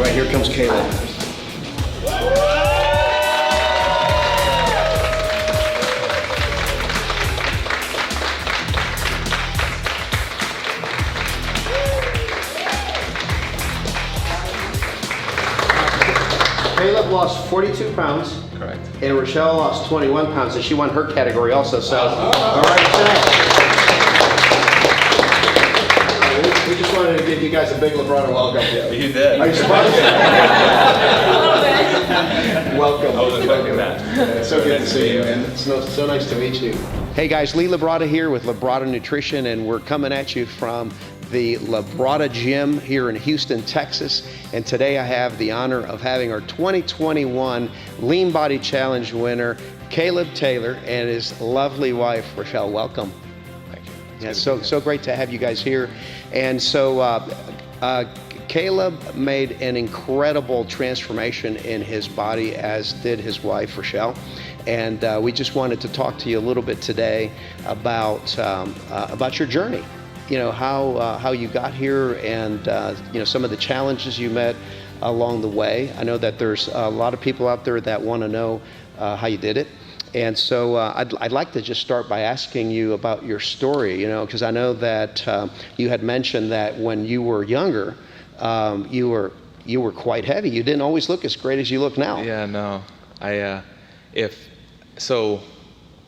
right, here comes Caleb. Caleb lost 42 pounds. Correct. And Rochelle lost 21 pounds, and she won her category also. So, all right, we just wanted to give you guys a big Labrada welcome. You did. Are you surprised? Welcome. I was expecting that. It's so good to see you, man. It's so nice to meet you. Hey guys, Lee Labrada here with Labrada Nutrition, and we're coming at you from the Labrada Gym here in Houston, Texas. And today I have the honor of having our 2021 Lean Body Challenge winner, Caleb Taylor, and his lovely wife, Rochelle. Welcome. Thank you. Yeah, so great to have you guys here. And so Caleb made an incredible transformation in his body, as did his wife, Rochelle. And we just wanted to talk to you a little bit today about your journey. You know, how you got here, and you know, some of the challenges you met along the way. I know that there's a lot of people out there that want to know how you did it. And so I'd like to just start by asking you about your story, you know, because I know that you had mentioned that when you were younger, you were quite heavy. You didn't always look as great as you look now. Yeah, no. I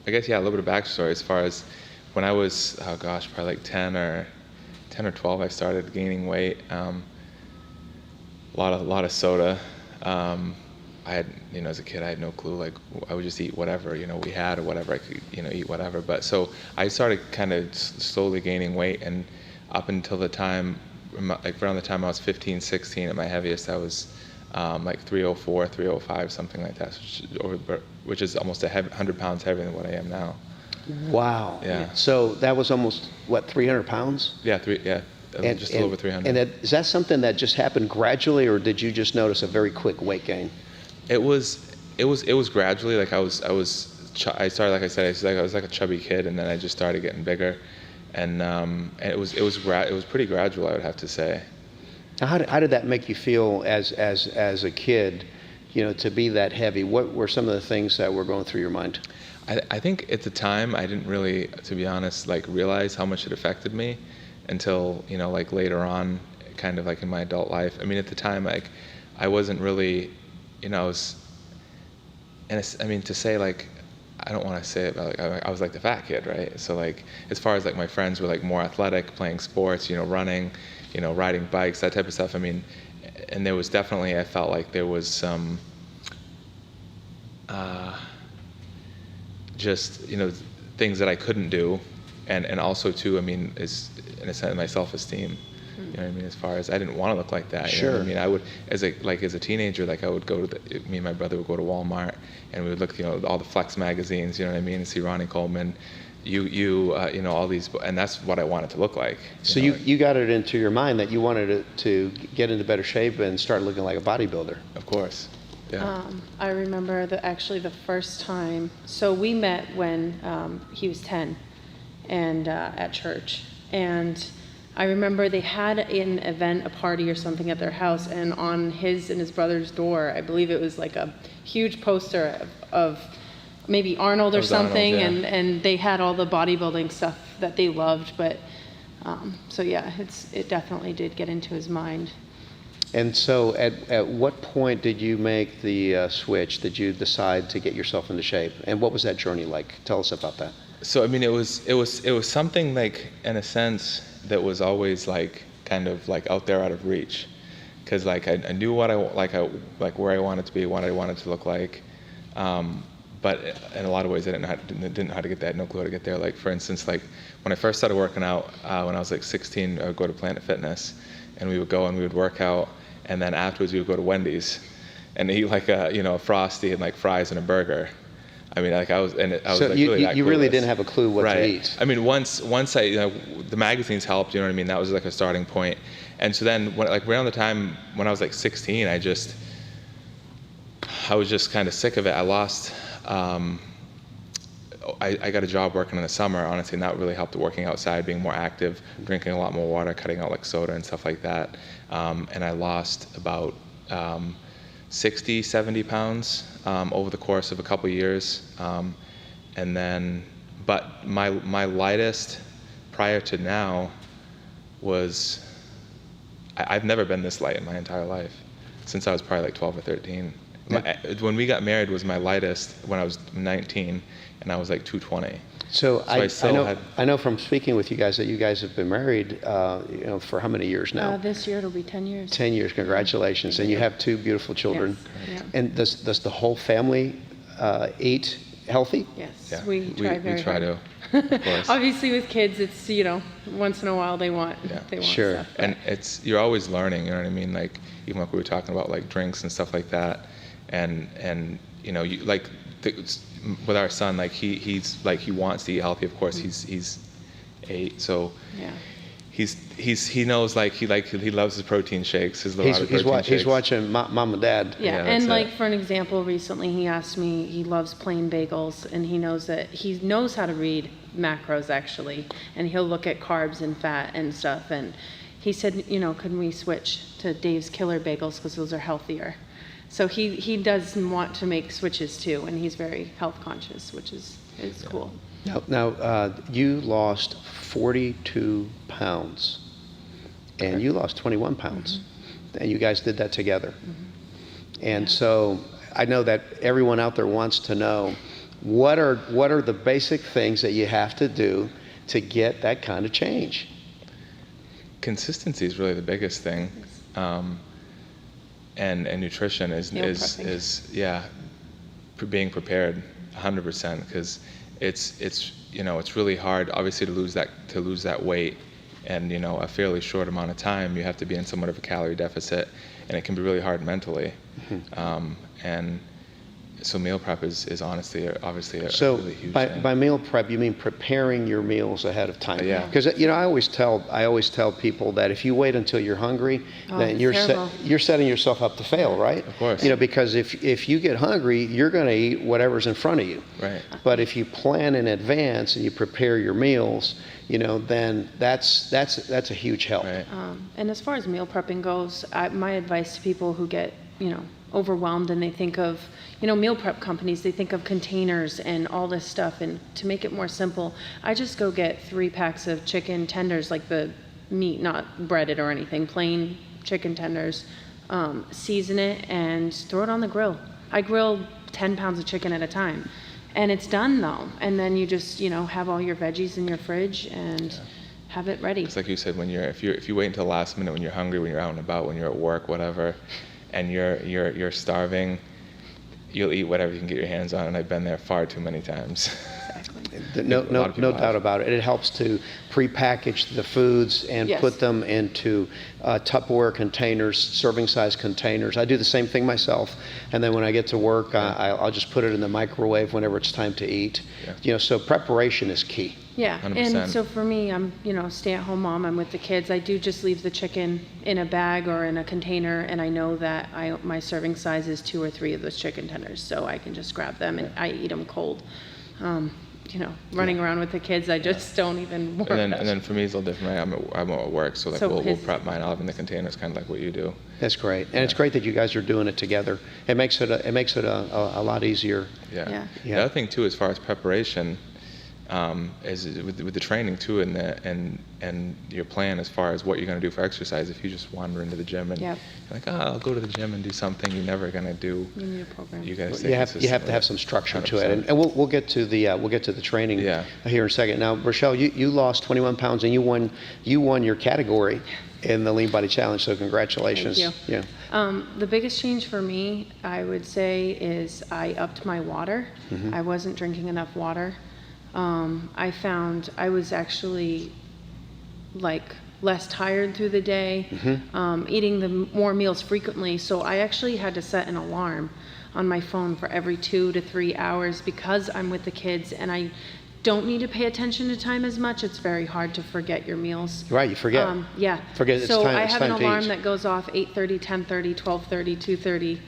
guess, yeah, a little bit of backstory as far as when I was, oh gosh, probably like 10 or 12, I started gaining weight. A lot of soda. I had, you know, as a kid, I had no clue. Like, I would just eat whatever, you know, we had, or whatever I could, you know, eat whatever. But so I started kind of slowly gaining weight, and up until the time, like around the time I was 15, 16, at my heaviest, I was like 304, 305, something like that, which is almost 100 pounds heavier than what I am now. Wow. Yeah. So that was almost, what, 300 pounds? Yeah, just a little over 300. And is that something that just happened gradually, or did you just notice a very quick weight gain? It was gradually. Like I started, like I said, I was like a chubby kid, and then I just started getting bigger, and it was pretty gradual, I would have to say. Now, how did that make you feel as a kid, you know, to be that heavy? What were some of the things that were going through your mind? I think at the time I didn't really, to be honest, like realize how much it affected me until, you know, like later on, kind of like in my adult life. I mean, at the time, like I wasn't really, you know, to say, like, I don't want to say it, but like I was like the fat kid, right? So like, as far as like my friends were like more athletic, playing sports, you know, running, you know, riding bikes, that type of stuff. I mean, and there was definitely, I felt like there was some, just, you know, things that I couldn't do, and also too, I mean, is in a sense my self-esteem. You know what I mean? As far as I didn't want to look like that. You Sure. know what I mean, I would, as a teenager, like I would go to me and my brother would go to Walmart, and we would look, you know, all the Flex magazines. You know what I mean? And see Ronnie Coleman, you know, all these, and that's what I wanted to look like. So you got it into your mind that you wanted to get into better shape and start looking like a bodybuilder. Of course. Yeah. I remember actually the first time. So we met when he was 10, and at church, and I remember they had an event, a party or something at their house, and on his and his brother's door, I believe it was like a huge poster of maybe Arnold or something, Arnold, yeah. and they had all the bodybuilding stuff that they loved. But so yeah, it definitely did get into his mind. And so at what point did you make the switch? Did you decide to get yourself into shape? And what was that journey like? Tell us about that. So I mean, it was something like, in a sense, that was always like kind of like out there, out of reach, because like I knew what I where I wanted to be, what I wanted to look like, but in a lot of ways I didn't know how to get that. No clue how to get there. Like for instance, like when I first started working out when I was like 16, I would go to Planet Fitness, and we would go and we would work out, and then afterwards we would go to Wendy's and eat like a Frosty and like fries and a burger. I mean, like I was So like you really clueless. didn't have a clue what to eat. I mean, once I, you know, the magazines helped, you know what I mean? That was like a starting point. And so then, around the time when I was like 16, I was just kind of sick of it. I lost, I got a job working in the summer, honestly, and that really helped, working outside, being more active, drinking a lot more water, cutting out like soda and stuff like that. And I lost about 60, 70 pounds over the course of a couple years. And then, but my lightest prior to now was, I've never been this light in my entire life, since I was probably like 12 or 13. When we got married was my lightest when I was 19, and I was like 220. So I know from speaking with you guys that you guys have been married, for how many years now? This year it'll be 10 years. 10 years, congratulations. And you have 2 beautiful children. Yes. Yeah. And does the whole family eat healthy? Yes, Yeah. we try very hard. to, of course. Obviously with kids, it's, once in a while they want Sure. stuff. And you're always learning, you know what I mean? Like, even like we were talking about, like drinks and stuff like that. And with our son, like he's like, he wants to eat healthy. Of course, he's 8, so Yeah. he knows, like he loves his protein shakes, his Labrada protein shakes. He's watching Mom and Dad. Yeah, Yeah, and that's it. for an example, recently he asked me, he loves plain bagels, and he knows how to read macros actually, and he'll look at carbs and fat and stuff, and he said, could we switch to Dave's Killer Bagels because those are healthier. So he does want to make switches too, and he's very health conscious, which is cool. Now, you lost 42 pounds, and you lost 21 pounds, and you guys did that together. And so I know that everyone out there wants to know, what are the basic things that you have to do to get that kind of change? Consistency is really the biggest thing. And nutrition is being prepared 100%, because it's really hard obviously to lose that weight, and a fairly short amount of time. You have to be in somewhat of a calorie deficit, and it can be really hard mentally. And so meal prep is honestly obviously a really huge thing. By meal prep, you mean preparing your meals ahead of time? Yeah. Because I always tell people that if you wait until you're hungry, then you're setting yourself up to fail, right? Of course. Because if you get hungry, you're going to eat whatever's in front of you. Right. But if you plan in advance and you prepare your meals, then that's a huge help. Right. And as far as meal prepping goes, my advice to people who get overwhelmed and they think of meal prep companies, they think of containers and all this stuff, and to make it more simple, I just go get 3 packs of chicken tenders, like the meat, not breaded or anything, plain chicken tenders, season it and throw it on the grill. I grill 10 pounds of chicken at a time, and it's done though, and then you just have all your veggies in your fridge and have it ready. It's like you said, if you wait until the last minute, when you're hungry, when you're out and about, when you're at work, whatever, and you're starving, you'll eat whatever you can get your hands on, and I've been there far too many times. Exactly. No doubt about it. It helps to pre-package the foods and put them into Tupperware containers, serving size containers. I do the same thing myself, and then when I get to work, I'll just put it in the microwave whenever it's time to eat. Yeah. So preparation is key. Yeah, 100%. And so for me, I'm stay-at-home mom. I'm with the kids. I do just leave the chicken in a bag or in a container, and I know that my serving size is 2 or 3 of those chicken tenders, so I can just grab them and I eat them cold. Running around with the kids, I just don't even worry. And then for me, it's a little different. Right? I'm at work, so we'll prep mine. I'll have in the containers, kind of like what you do. That's great, and it's great that you guys are doing it together. It makes it a lot easier. Yeah. The other thing too, as far as preparation, is with the training too, and your plan as far as what you're going to do for exercise. If you just wander into the gym and you're like, I'll go to the gym and do something, you're never going to do. You need a program. You guys, you have to have some structure 100%. To it, and we'll get to the training here in a second. Now, Rochelle, you lost 21 pounds and you won your category in the Lean Body Challenge. So congratulations. Thank you. Yeah. The biggest change for me, I would say, is I upped my water. I wasn't drinking enough water. I found I was actually less tired through the day, eating the more meals frequently. So I actually had to set an alarm on my phone for every 2 to 3 hours because I'm with the kids and I don't need to pay attention to time as much. It's very hard to forget your meals. Right, you forget. Forget it's so time. I have an alarm eat. that goes off 8:30, 10:30, 12:30, 2:30,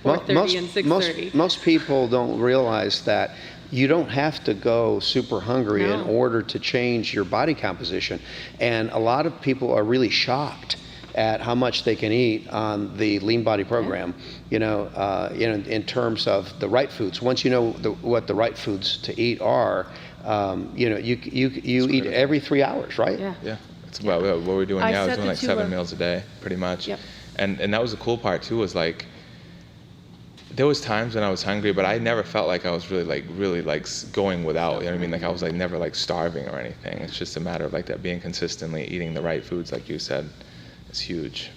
4:30, and 6:30. Most people don't realize that you don't have to go super hungry in order to change your body composition. And a lot of people are really shocked at how much they can eat on the Lean Body program, in terms of the right foods. Once you know what the right foods to eat are, you eat every 3 hours, right? Yeah. Yeah. It's about what we're doing now. We're doing like 7 meals a day, pretty much. Yep. And that was the cool part too, was like, there was times when I was hungry, but I never felt like I was really going without. You know what I mean? Like I was like never like starving or anything. It's just a matter of like that being consistently eating the right foods, like you said, is huge.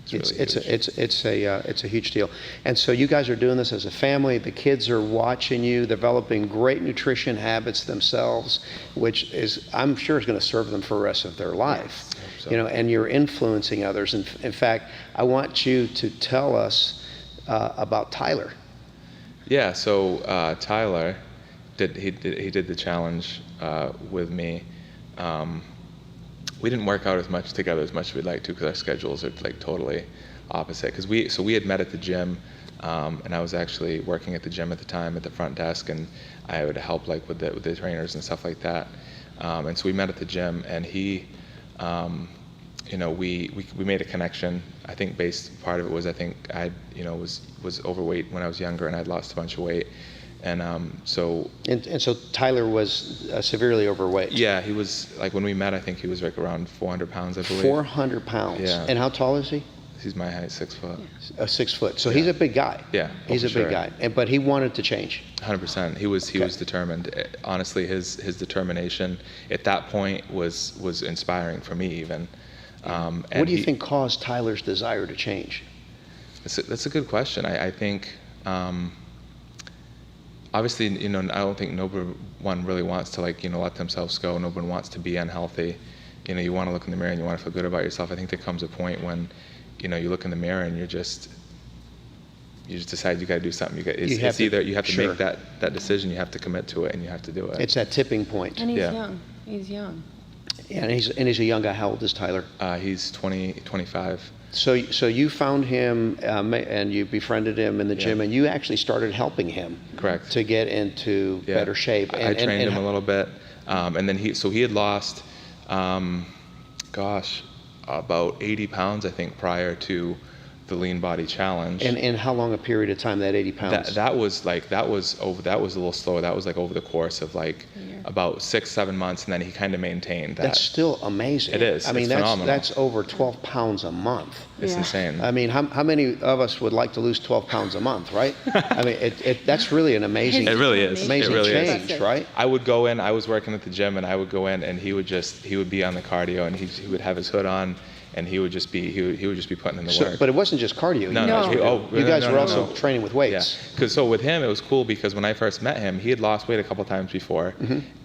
It's a huge deal. And so you guys are doing this as a family. The kids are watching you, developing great nutrition habits themselves, which is, I'm sure, is going to serve them for the rest of their life. So. And you're influencing others. And in fact, I want you to tell us about Tyler. Yeah. So Tyler did the challenge with me. We didn't work out as much together as much as we'd like to, because our schedules are like totally opposite. Because we had met at the gym, and I was actually working at the gym at the time at the front desk, and I would help like with the trainers and stuff like that. And so we met at the gym, and he, we made a connection. I think part of it was, I think I was overweight when I was younger, and I'd lost a bunch of weight. And so Tyler was severely overweight. Yeah, he was, like, when we met, I think he was like around 400 pounds, I believe. 400 pounds. Yeah. And how tall is he? He's my height, 6 foot. 6 foot. So he's a big guy. Yeah. He's a big guy. But he wanted to change. 100%. He was determined. Honestly, his determination at that point was inspiring for me even. What do you think caused Tyler's desire to change? That's a good question. I think. Obviously, I don't think one really wants to let themselves go. No one wants to be unhealthy. You want to look in the mirror and you want to feel good about yourself. I think there comes a point when, you look in the mirror and you just decide you got to do something. You have to make that decision. You have to commit to it, and you have to do it. It's that tipping point. And he's young. He's young. Yeah, and he's a young guy. How old is Tyler? He's 25. So you found him and you befriended him in the gym, and you actually started helping him. Correct. To get into better shape. I trained him a little bit, and then he had lost, about 80 pounds, I think, prior to the Lean Body Challenge. And how long a period of time, that 80 pounds? That was a little slower. That was like over the course of about 6-7 months, and then he kind of maintained that. That's still amazing. It is. I mean, it's phenomenal. That's over 12 pounds a month. It's insane. I mean, how many of us would like to lose 12 pounds a month, right? I mean, that's really an amazing. It really is. Amazing it really change, is. Right? I would go in. I was working at the gym, and I would go in, and he would be on the cardio, and he would have his hood on, and he would just be putting in the work. But it wasn't just cardio. No. You guys were also training with weights. Yeah. So with him, it was cool because when I first met him, he had lost weight a couple times before,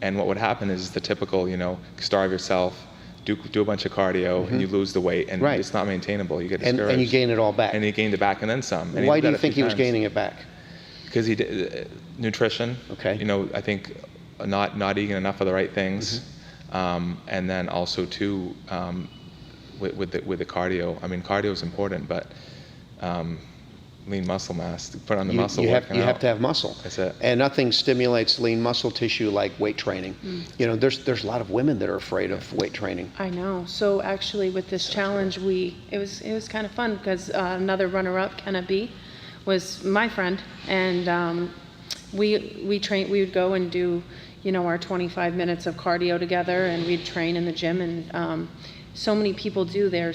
and what would happen is the typical, starve yourself, do a bunch of cardio, and you lose the weight, and it's not maintainable. You get discouraged. And you gain it all back. And he gained it back, and then some. And why do you think he was gaining it back? Because he did nutrition. Okay. I think not eating enough of the right things, and then also too. With the cardio. I mean, cardio is important, but lean muscle mass, put on the muscle. You have to have muscle. That's it. And nothing stimulates lean muscle tissue like weight training. There's a lot of women that are afraid of weight training. I know. So actually, with this challenge, it was kind of fun because another runner-up, Kenna B, was my friend, and we trained. We would go and do, our 25 minutes of cardio together, and we'd train in the gym, and so many people do. They're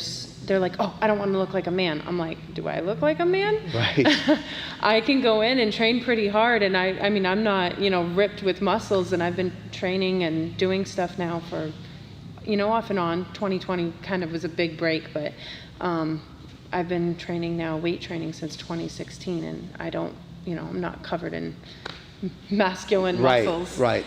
like, oh, I don't want to look like a man. I'm like, do I look like a man? Right. I can go in and train pretty hard, and I mean, I'm not, ripped with muscles, and I've been training and doing stuff now for, off and on. 2020 kind of was a big break, but I've been training now, weight training, since 2016, and I don't, I'm not covered in masculine muscles. Right.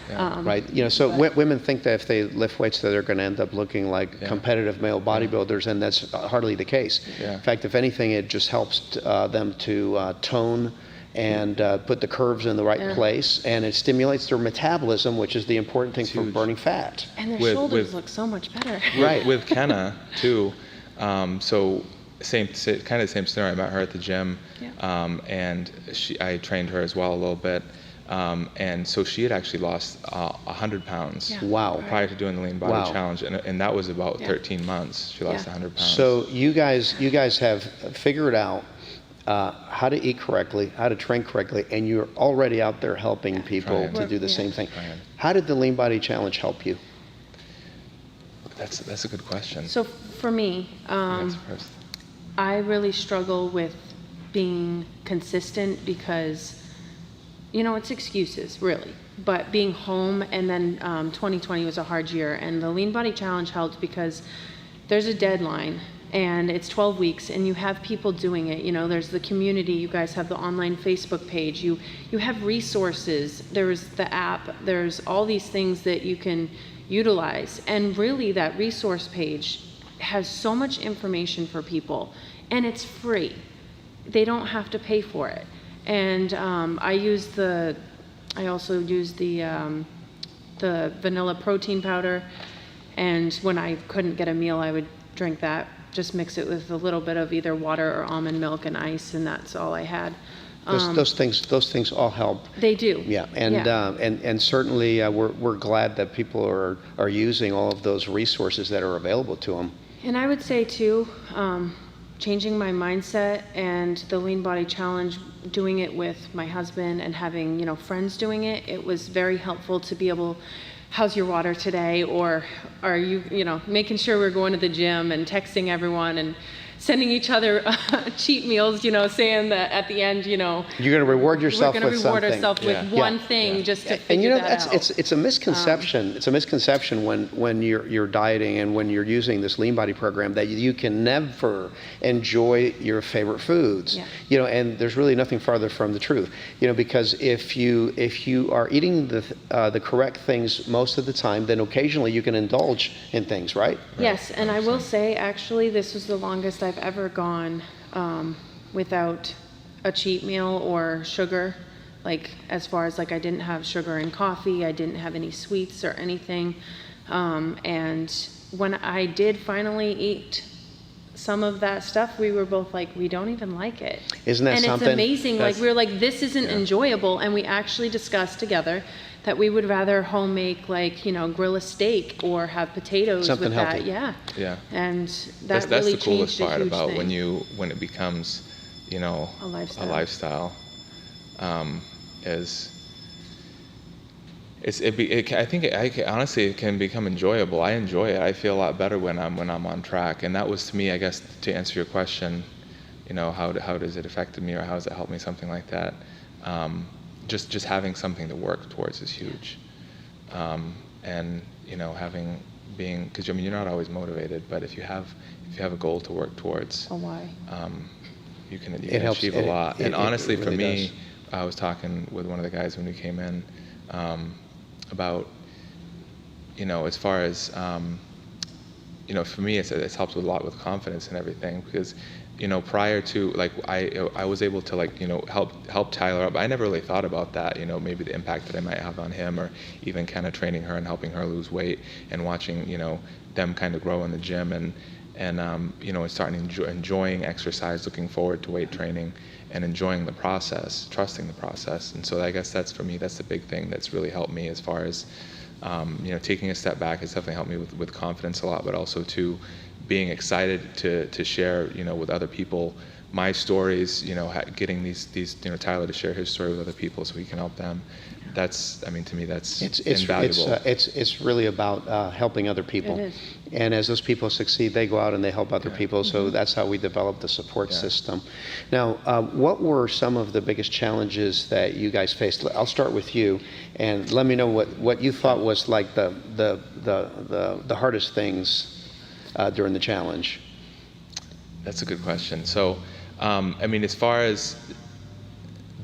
So women think that if they lift weights that they're going to end up looking like competitive male bodybuilders, and that's hardly the case. In fact, if anything, it just helps them to tone and put the curves in the right place, and it stimulates their metabolism, which is the important thing for burning fat. And their shoulders look so much better. Right. With Kenna too. So kind of the same scenario. I met her at the gym, and I trained her as well a little bit. And so she had actually lost 100 pounds. Yeah. Wow. Prior to doing the Lean Body Wow. Challenge, and that was about 13 months. She lost Yeah. 100 pounds. So you guys have figured out how to eat correctly, how to train correctly, and you're already out there helping people Trying. to do the Yeah. same thing. Trying. How did the Lean Body Challenge help you? That's a good question. So for me, That's first. I really struggle with being consistent because, it's excuses, really. But being home, and then 2020 was a hard year, and the Lean Body Challenge helped because there's a deadline, and it's 12 weeks, and you have people doing it. There's the community. You guys have the online Facebook page. You have resources. There's the app. There's all these things that you can utilize. And really, that resource page has so much information for people, and it's free. They don't have to pay for it. And I also use the vanilla protein powder, and when I couldn't get a meal, I would drink that. Just mix it with a little bit of either water or almond milk and ice, and that's all I had. Those things all help. They do. Yeah, and certainly we're glad that people are using all of those resources that are available to them. And I would say too, changing my mindset and the Lean Body Challenge, doing it with my husband and having friends doing it, it was very helpful to be able, how's your water today, or are you making sure we're going to the gym, and texting everyone and sending each other cheat meals, saying that at the end, You're going to reward yourself with something. We're going to reward ourselves with one thing just to figure that out. It's a misconception. It's a misconception when you're dieting and when you're using this Lean Body program that you can never enjoy your favorite foods. Yeah. And there's really nothing farther from the truth. Because if you are eating the correct things most of the time, then occasionally you can indulge in things, right? Yes, and I will say, actually, this was the longest I've ever gone without a cheat meal or sugar. Like, as far as I didn't have sugar in coffee, I didn't have any sweets or anything. And when I did finally eat some of that stuff, we were both like, we don't even like it. Isn't that something? And it's amazing. We were like, this isn't enjoyable. And we actually discussed together that we would rather home make, grill a steak or have potatoes something with healthy. that. Yeah. And that's really the coolest changed a part huge about thing. when it becomes, a lifestyle. I think honestly it can become enjoyable. I enjoy it. I feel a lot better when I'm on track. And that was, to me, I guess, to answer your question, how does it affect me, or how does it help me, something like that. Just having something to work towards is huge. And because you're not always motivated, but if you have a goal to work towards, you can achieve a lot. And honestly, it really for me, does. I was talking with one of the guys when we came in about, as far as, for me, it's helped a lot with confidence and everything, because, prior to, I was able to, help Tyler up. I never really thought about that, maybe the impact that I might have on him, or even kind of training her and helping her lose weight, and watching, them kind of grow in the gym, and starting enjoying exercise, looking forward to weight training, and enjoying the process, trusting the process. And so I guess that's, for me, that's the big thing that's really helped me, as far as, taking a step back. It's definitely helped me with confidence a lot, but also too, being excited to share, with other people, my stories, getting these Tyler to share his story with other people so he can help them. That's, to me, that's invaluable. It's really about helping other people. It is. And as those people succeed, they go out and they help other people. So that's how we develop the support system. Now, what were some of the biggest challenges that you guys faced? I'll start with you, and let me know what you thought was like the hardest things during the challenge. That's a good question. So, as far as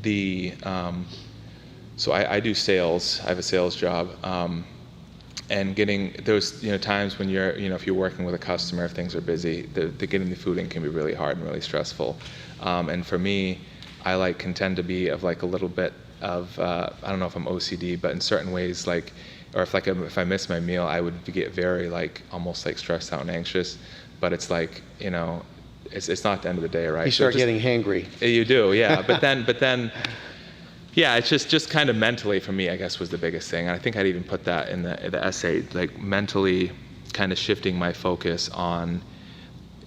the, so I do sales. I have a sales job, and there's times when you're if you're working with a customer, if things are busy, the getting the food in can be really hard and really stressful. And for me, I contend to be of a little bit of I don't know if I'm OCD, but in certain ways, or if I miss my meal, I would get very almost stressed out and anxious. But it's it's not the end of the day, right? You start getting hangry. You do, yeah. But then Yeah, it's just kind of mentally for me, I guess, was the biggest thing. And I think I'd even put that in the essay, like mentally kind of shifting my focus on,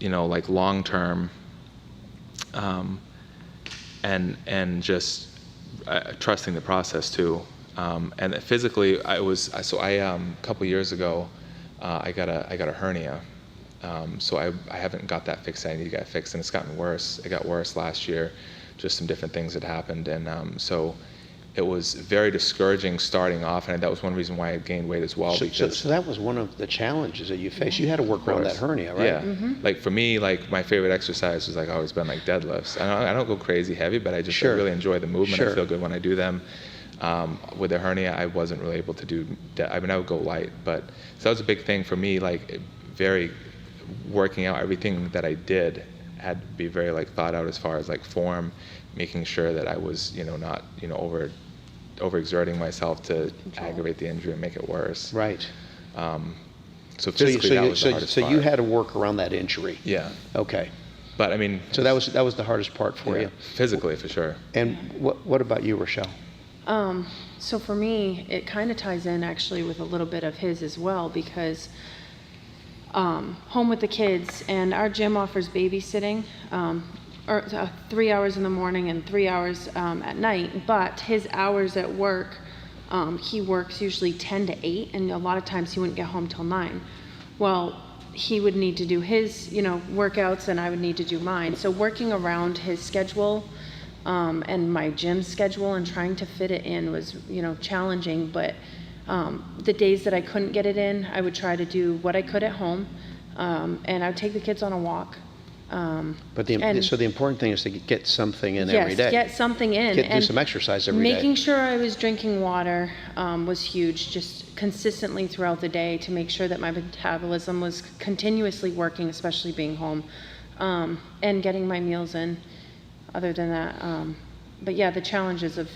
like long term, and just trusting the process too. And physically, a couple years ago, I got a hernia. So I haven't got that fixed. I need to get it fixed, and it's gotten worse. It got worse last year. Just some different things had happened, and so it was very discouraging starting off, and that was one reason why I gained weight as well. So that was one of the challenges that you faced. You had to work around that hernia, right? Yeah. Like for me, like my favorite exercise has like always been like deadlifts. I don't go crazy heavy, but I really enjoy the movement. I feel good when I do them. With the hernia, I wasn't really able to do. I would go light, but so that was a big thing for me. Like very working out, everything that I did had to be very like thought out as far as like form, making sure that I was not overexerting myself to aggravate the injury and make it worse. Right. So physically, that was the hardest part. So you had to work around that injury. Yeah. Okay. But I mean. So that was the hardest part for you. Physically, for sure. And what about you, Rochelle? So for me, it kind of ties in actually with a little bit of his as well, because home with the kids, and our gym offers babysitting, 3 hours in the morning and 3 hours at night, but his hours at work, he works usually 10 to 8, and a lot of times he wouldn't get home till 9. Well, he would need to do his, workouts, and I would need to do mine. So working around his schedule and my gym schedule and trying to fit it in was, challenging, but the days that I couldn't get it in, I would try to do what I could at home, and I would take the kids on a walk. So the important thing is to get something in every day. Yes, get something in. Do some exercise every day. Making sure I was drinking water was huge, just consistently throughout the day to make sure that my metabolism was continuously working, especially being home, and getting my meals in. Other than that, but yeah, the challenges of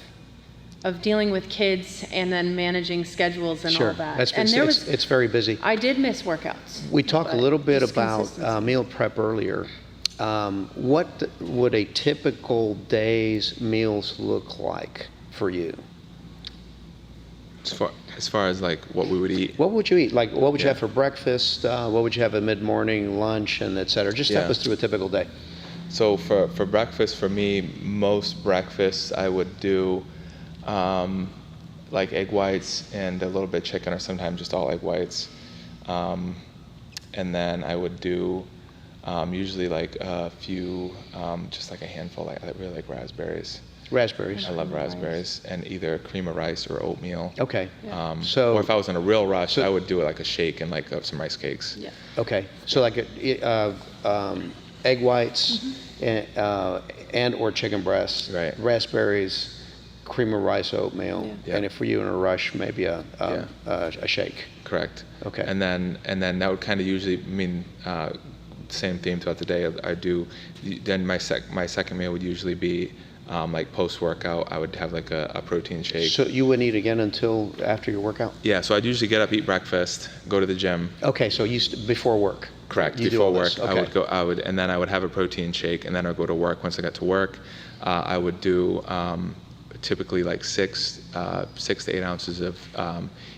dealing with kids and then managing schedules and all that. It's very busy. I did miss workouts. We talked a little bit about meal prep earlier. What would a typical day's meals look like for you? As far as like what we would eat. What would you eat? Like what would you have for breakfast? What would you have at mid-morning, lunch, and et cetera? Just step us through a typical day. So for breakfast, for me, most breakfasts I would do like egg whites and a little bit of chicken, or sometimes just all egg whites. And then I would do usually like a few, just like a handful. I really like raspberries. Raspberries. I love raspberries, and either cream of rice or oatmeal. Okay. Or if I was in a real rush, I would do it like a shake and like some rice cakes. Yeah. Okay. So like egg whites and or chicken breasts. Right. Raspberries, cream of rice, oatmeal, and if you're in a rush, maybe a shake. Correct. Okay. And then that would kind of usually mean same theme throughout the day. I do. Then my second meal would usually be like post-workout. I would have like a protein shake. So you wouldn't eat again until after your workout? Yeah. So I'd usually get up, eat breakfast, go to the gym. Okay. So before work. Correct. Before work, okay. And then I would have a protein shake, and then I'd go to work. Once I got to work, I would do typically like 6 to 8 ounces of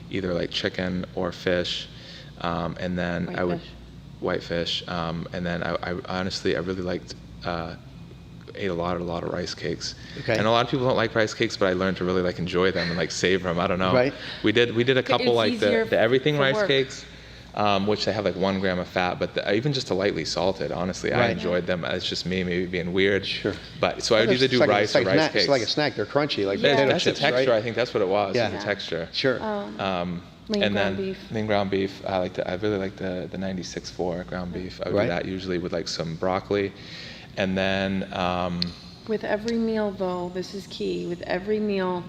either like chicken or fish, and then whitefish, and then I honestly really liked ate a lot of rice cakes. Okay. And a lot of people don't like rice cakes, but I learned to really like enjoy them and like savor them. I don't know. Right. We did a couple like the everything rice work. Cakes. Which they have like 1 gram of fat, but even just a lightly salted, honestly, I enjoyed them. It's just me maybe being weird. Sure. But so I'd either do rice or rice cakes. It's like a snack. They're crunchy, like Yeah. potato That's chips, the texture. right? I think that's what it was. Yeah. The texture. Sure. Lean ground beef. I really like the 96.4 ground beef. I would do that usually with like some broccoli, and then. With every meal, though, this is key. With every meal,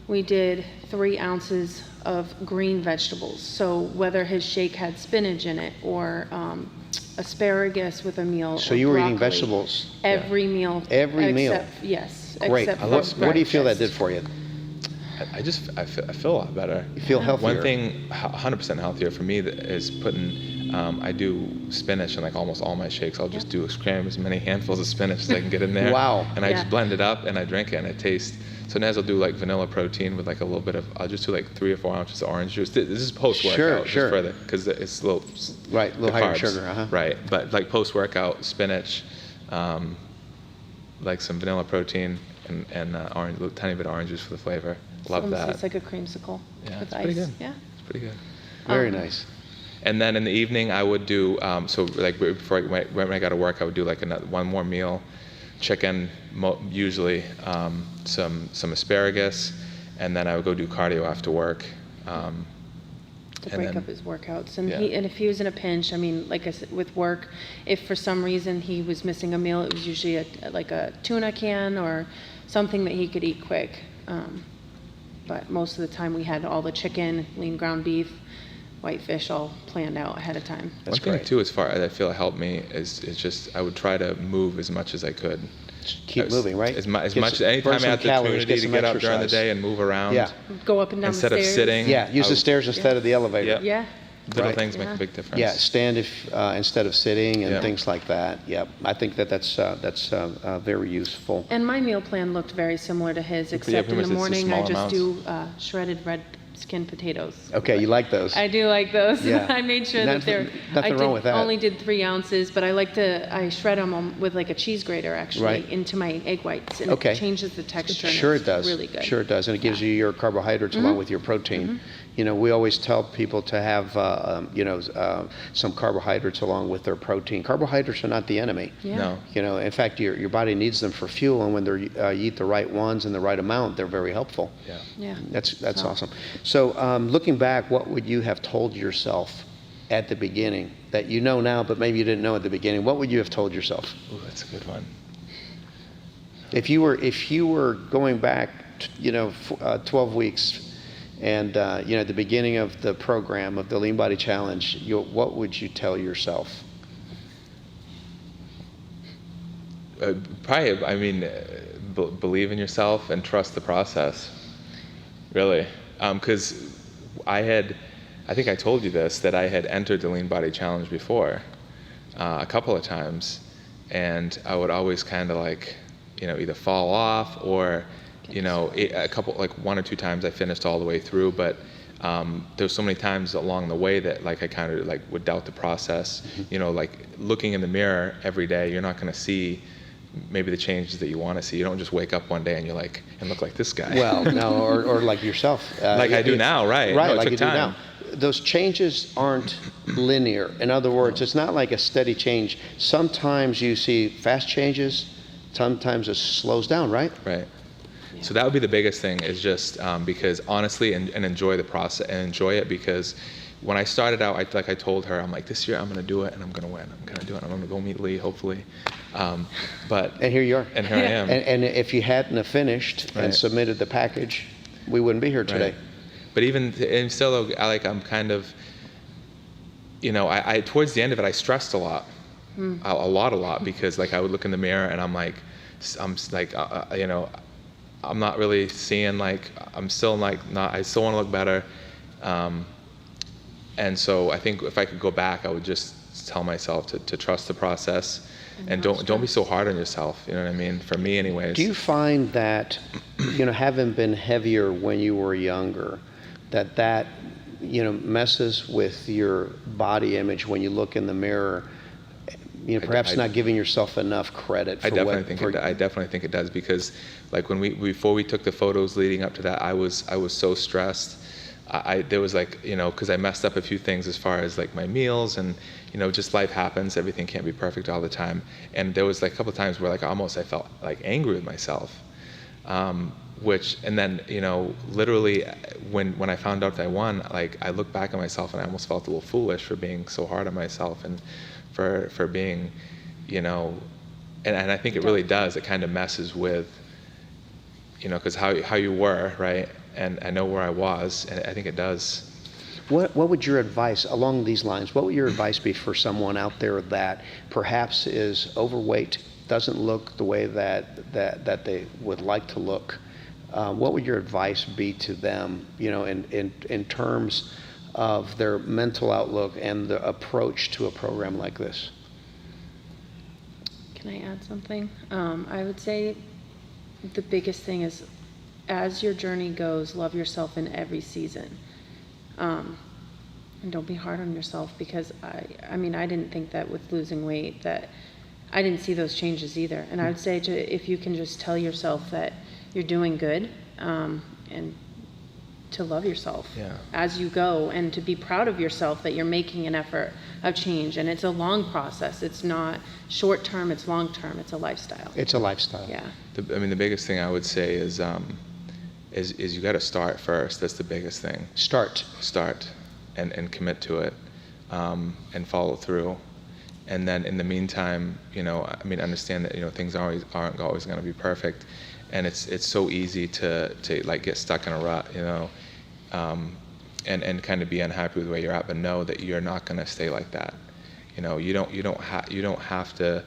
we did 3 ounces of green vegetables. So whether his shake had spinach in it or asparagus with a meal. So or you were broccoli. eating vegetables? Every meal. Every meal? Yes. Great. Except What do you feel that did for you? I feel a lot better. You feel healthier? One thing, 100% healthier for me, is putting I do spinach in like almost all my shakes. I'll just cram as many handfuls of spinach as I can get in there. Wow. And I just blend it up and I drink it and it tastes. Sometimes I'll do like vanilla protein with like a little bit of, I'll just do like 3 or 4 ounces of orange juice. This is post-workout, just further, because it's a little, right, a little higher carbs, sugar, right? But like post-workout, spinach, like some vanilla protein and orange, a little tiny bit of orange juice for the flavor. Love that. It's like a creamsicle with it's ice. pretty good. Yeah, it's pretty good. Very nice. And then in the evening, I would do so like before when I got to work, I would do like one more meal, chicken, usually some asparagus, and then I would go do cardio after work. To break up his workouts, and if he was in a pinch, I mean, like I said, with work, if for some reason he was missing a meal, it was usually like a tuna can or something that he could eat quick. But most of the time, we had all the chicken, lean ground beef, white fish all planned out ahead of time. That's One thing too, as far as I feel helped me is just I would try to move as much as I could. Keep moving, right? As much anytime I had the opportunity to get up during the day and move around. Yeah. Go up and down instead the stairs. of sitting. Yeah, use the stairs instead of the elevator. Yeah. Little things make a big difference. Yeah, stand instead of sitting and Yeah. things like that. Yeah, I think that's very useful. And my meal plan looked very similar to his, except in pretty the much it's morning I small just do shredded red skin potatoes. Okay, you like those? I do like those. Yeah. I made sure Nothing- that they're. nothing wrong with that. Only did 3 ounces, but I like to. I shred them with like a cheese grater actually Right. into my egg whites, and Okay. it changes the texture. and Sure it's it does. Really good. Sure it does, and it gives you your carbohydrates along with your protein. You know, we always tell people to have some carbohydrates along with their protein. Carbohydrates are not the enemy. Yeah. No. You know, in fact, your body needs them for fuel, and when you eat the right ones in the right amount, they're very helpful. Yeah. Yeah. That's awesome. So, looking back, what would you have told yourself at the beginning that you know now, but maybe you didn't know at the beginning? What would you have told yourself? Ooh, that's a good one. If you were going back, 12 weeks, and at the beginning of the program of the Lean Body Challenge, what would you tell yourself? Probably, I mean, believe in yourself and trust the process. Really, because I think I told you this, that I had entered the Lean Body Challenge before, a couple of times, and I would always kind of like, either fall off or, a couple, like 1 or 2 times I finished all the way through, but there's so many times along the way that like I kind of like would doubt the process. Like looking in the mirror every day, you're not going to see maybe the changes that you want to see. You don't just wake up one day and you're like, and look like this guy. Well, no, or like yourself. Like I do now, right? Right, No, it like took you do time. now. Those changes aren't linear. In other words, it's not like a steady change. Sometimes you see fast changes, sometimes it slows down, right? Right. So that would be the biggest thing, is just because honestly, and enjoy the process and enjoy it, because when I started out, I told her, I'm like, this year I'm going to do it and I'm going to win. I'm going to do it. I'm going to go meet Lee, hopefully. And here you are. And here I am. And if you hadn't have finished and Right. submitted the package, we wouldn't be here today. Right. But and still though, I'm kind of, I towards the end of it, I stressed a lot, a lot, because like I would look in the mirror and I'm like, I'm not really seeing, like, I'm still like not, I still want to look better. And so I think if I could go back, I would just tell myself to trust the process and don't be so hard on yourself. You know what I mean? For me anyways. Do you find that, having been heavier when you were younger, that messes with your body image when you look in the mirror? Perhaps not giving yourself enough credit for I definitely think it does, because like before we took the photos leading up to that, I was so stressed. There was like, because I messed up a few things as far as like my meals, and just life happens, everything can't be perfect all the time. And there was like a couple of times where like I felt like angry with myself. And then literally when I found out that I won, like I looked back at myself and I almost felt a little foolish for being so hard on myself, and for being, and I think it really does. It kind of messes with, because how you were, right? And I know where I was, and I think it does. What would your advice along these lines? What would your advice be for someone out there that perhaps is overweight, doesn't look the way that they would like to look? What would your advice be to them? In terms of their mental outlook and the approach to a program like this? Can I add something? I would say the biggest thing is, as your journey goes, love yourself in every season. And don't be hard on yourself, because I mean, I didn't think that with losing weight that I didn't see those changes either. And I would say if you can just tell yourself that you're doing good, and to love yourself as you go, and to be proud of yourself that you're making an effort of change. And it's a long process. It's not short term, it's long term. It's a lifestyle. It's a lifestyle. Yeah. I mean, the biggest thing I would say is you got to start first. That's the biggest thing. Start and commit to it, and follow through. And then in the meantime, I mean, understand that, things aren't always going to be perfect. And it's so easy to like get stuck in a rut, and kind of be unhappy with where you're at, but know that you're not going to stay like that. You don't have to.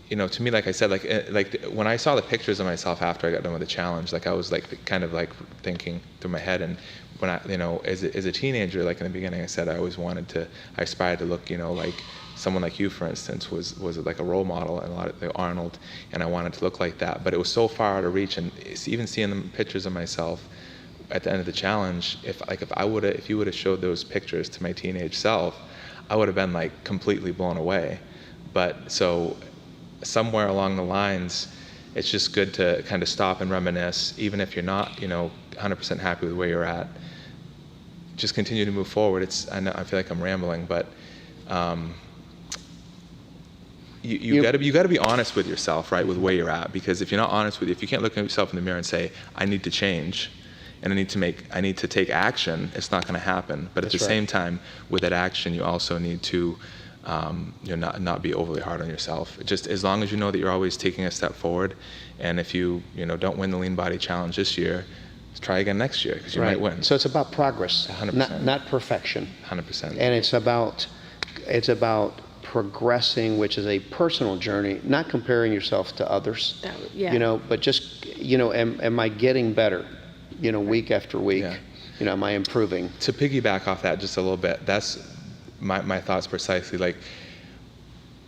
To me, like I said, like when I saw the pictures of myself after I got done with the challenge, like I was like kind of like thinking through my head. And when I, as a teenager, like in the beginning, I said I aspired to look, like someone like you, for instance, was like a role model, and a lot of Arnold, and I wanted to look like that. But it was so far out of reach, and even seeing the pictures of myself at the end of the challenge, if you would have showed those pictures to my teenage self, I would have been like completely blown away. But so somewhere along the lines, it's just good to kind of stop and reminisce, even if you're not, 100% happy with where you're at. Just continue to move forward. I feel like I'm rambling, but you got to be honest with yourself, right, with where you're at. Because if you're not honest with you, if you can't look at yourself in the mirror and say, I need to change, and I need to take action, it's not going to happen. But at the same time, with that action, you also need to not be overly hard on yourself. Just as long as you know that you're always taking a step forward, and if you don't win the Lean Body Challenge this year, try again next year, because you might win. So it's about progress, 100%. Not perfection. 100%. And it's about progressing, which is a personal journey, not comparing yourself to others. But just am I getting better? Week after week. Am I improving? To piggyback off that just a little bit, that's my thoughts precisely. Like,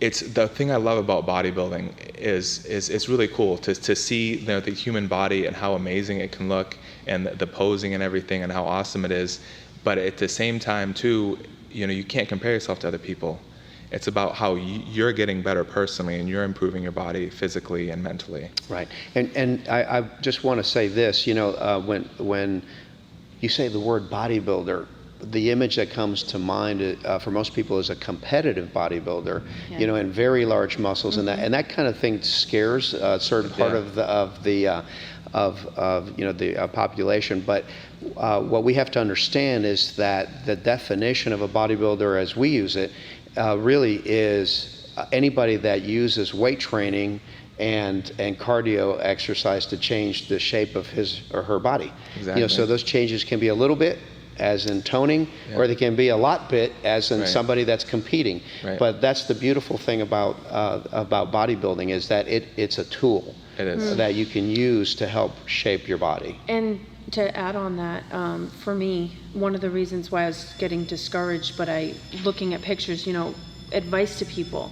it's the thing I love about bodybuilding is it's really cool to see the human body and how amazing it can look, and the posing and everything, and how awesome it is. But at the same time too, you can't compare yourself to other people. It's about how you're getting better personally, and you're improving your body physically and mentally. Right. And I just want to say this, when you say the word bodybuilder, the image that comes to mind for most people is a competitive bodybuilder, and very large muscles, and that kind of thing scares a certain part of the population. But what we have to understand is that the definition of a bodybuilder, as we use it, really is anybody that uses weight training and cardio exercise to change the shape of his or her body. Exactly. So those changes can be a little bit, as in toning, or they can be a lot bit, as in somebody that's competing. Right. But that's the beautiful thing about bodybuilding, is that it's a tool that you can use to help shape your body. And to add on that, for me, one of the reasons why I was getting discouraged, but looking at pictures, advice to people.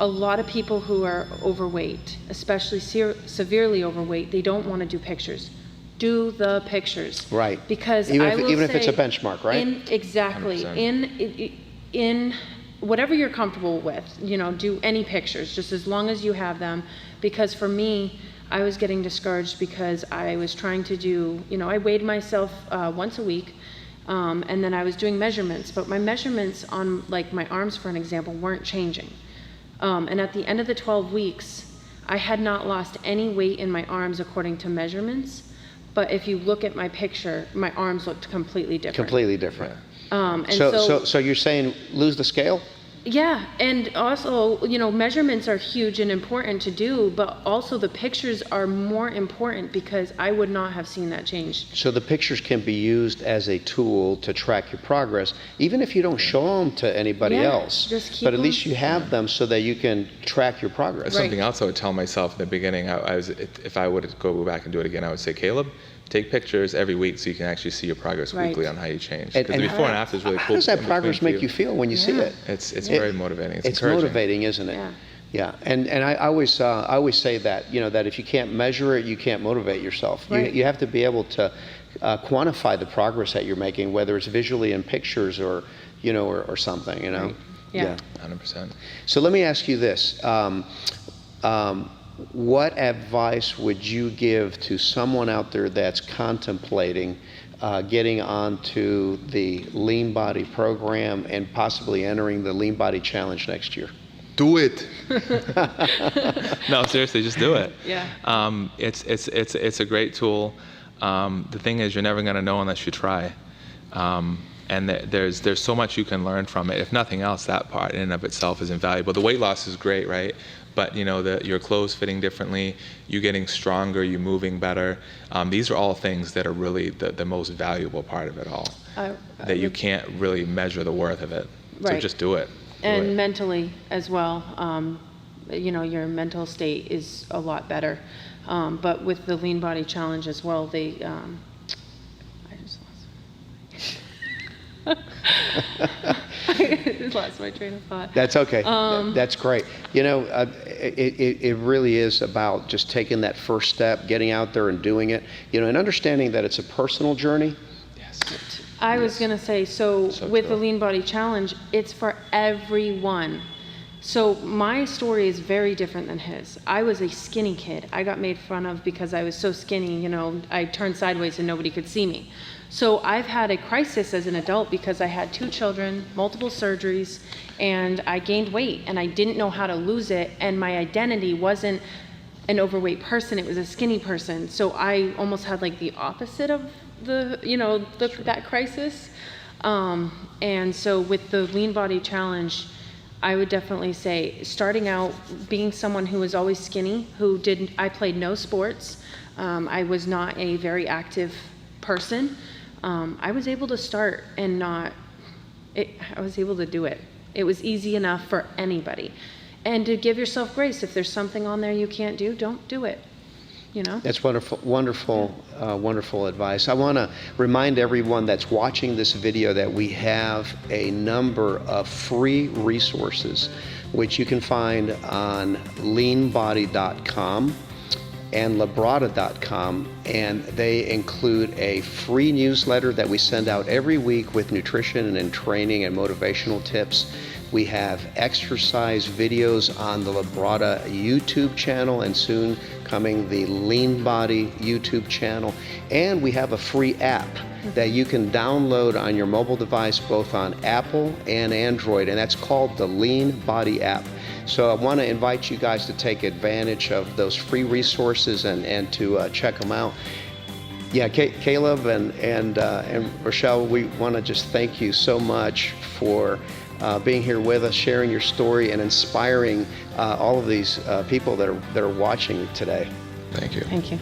A lot of people who are overweight, especially severely overweight, they don't want to do pictures. Do the pictures. Right. Because even if it's a benchmark, right? Exactly. 100%. In whatever you're comfortable with, do any pictures, just as long as you have them. Because for me, I was getting discouraged because I was trying to do, I weighed myself once a week, and then I was doing measurements, but my measurements on like my arms, for an example, weren't changing. And at the end of the 12 weeks, I had not lost any weight in my arms according to measurements, but if you look at my picture, my arms looked completely different. Completely different. And so you're saying lose the scale? Yeah, and also, measurements are huge and important to do, but also the pictures are more important, because I would not have seen that change. So the pictures can be used as a tool to track your progress, even if you don't show them to anybody else. Just keep but at least you have them so that you can track your progress. That's something else I would tell myself in the beginning. If I would go back and do it again, I would say, Caleb, take pictures every week so you can actually see your progress Right. weekly on how you change. And- Because the and before and after is really How cool. does that in progress between make you feel when you see Yeah. it? It's very motivating. It's It's encouraging. motivating, isn't it? Yeah. Yeah, and I always say that, you know, that if you can't measure it, you can't motivate yourself. Right. You have to be able to quantify the progress that you're making, whether it's visually in pictures or, you know, or something, you know. Right. Yeah. 100%. So let me ask you this. What advice would you give to someone out there that's contemplating getting onto the Lean Body program and possibly entering the Lean Body Challenge next year? Do it. No, seriously, just do it. Yeah. It's a great tool. The thing is, you're never going to know unless you try. And there's so much you can learn from it. If nothing else, that part in and of itself is invaluable. The weight loss is great, right? But you know, your clothes fitting differently, you getting stronger, you moving better. These are all things that are really the most valuable part of it all. That you can't really measure the worth of it. So Right. just do it. And mentally as well, you know, your mental state is a lot better. But with the Lean Body Challenge as well, they, I just lost my train of thought. That's okay. That's great. You know, it really is about just taking that first step, getting out there and doing it, you know, and understanding that it's a personal journey. Yes. I was going to say, so with the true. Lean Body Challenge, it's for everyone. So my story is very different than his. I was a skinny kid. I got made fun of because I was so skinny, you know, I turned sideways and nobody could see me. So I've had a crisis as an adult because I had 2 children, multiple surgeries, and I gained weight and I didn't know how to lose it, and my identity wasn't an overweight person, it was a skinny person. So I almost had like the opposite of the, you know, that crisis. And so with the Lean Body Challenge, I would definitely say, starting out being someone who was always skinny, I played no sports. I was not a very active person. I was able to start and I was able to do it. It was easy enough for anybody. And to give yourself grace, if there's something on there you can't do, don't do it. You know? That's wonderful, wonderful advice. I want to remind everyone that's watching this video that we have a number of free resources which you can find on leanbody.com and labrada.com, and they include a free newsletter that we send out every week with nutrition and training and motivational tips. We have exercise videos on the Labrada YouTube channel, and soon coming the Lean Body YouTube channel. And we have a free app that you can download on your mobile device, both on Apple and Android, and that's called the Lean Body app. So I want to invite you guys to take advantage of those free resources and to check them out. Yeah, Caleb and Rochelle, we want to just thank you so much for being here with us, sharing your story, and inspiring all of these people that are watching today. Thank you. Thank you.